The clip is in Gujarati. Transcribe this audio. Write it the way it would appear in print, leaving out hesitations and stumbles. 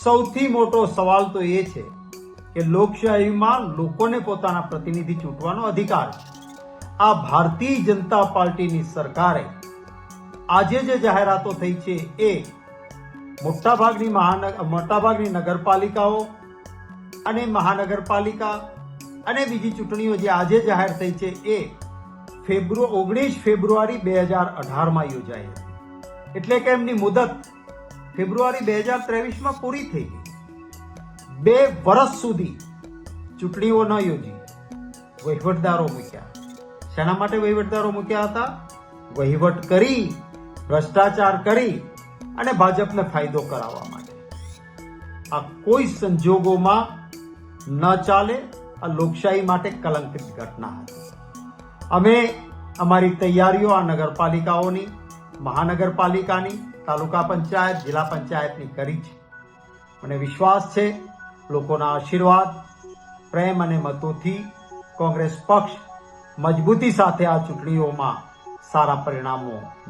સૌથી મોટો સવાલ તો એ છે કે લોકશાહીમાં લોકોને પોતાના પ્રતિનિધિ ચૂંટવાનો અધિકાર છે. આ ભારતીય જનતા પાર્ટીની સરકારે આજે જે જાહેરાતો થઈ છે એ મોટાભાગની નગરપાલિકાઓ અને મહાનગરપાલિકા અને બીજી ચૂંટણીઓ જે આજે જાહેર થઈ છે એ 19 ફેબ્રુઆરી 2018માં યોજાઈ હતી. એટલે કે એમની મુદત ફેબ્રુઆરી 2023માં પૂરી થઈ ગઈ. 2 વર્ષ સુધી ચૂંટણીઓ ન યોજી, વહીવટદારો મૂક્યા. શેના માટે વહીવટદારો મૂક્યા હતા? વહીવટ કરી, ભ્રષ્ટાચાર કરી અને ભાજપને ફાયદો કરાવવા માટે. આ કોઈ સંજોગોમાં ન ચાલે. આ લોકશાહી માટે કલંકિત ઘટના હતી. અમે અમારી તૈયારીઓ આ નગરપાલિકાઓની, મહાનગરપાલિકાની, તાલુકા પંચાયત, જિલ્લા પંચાયતની કરી છે. મને વિશ્વાસ છે લોકોના આશીર્વાદ, પ્રેમ અને મતોથી કોંગ્રેસ પક્ષ મજબૂતી સાથે આ ચૂંટણીઓમાં સારા પરિણામો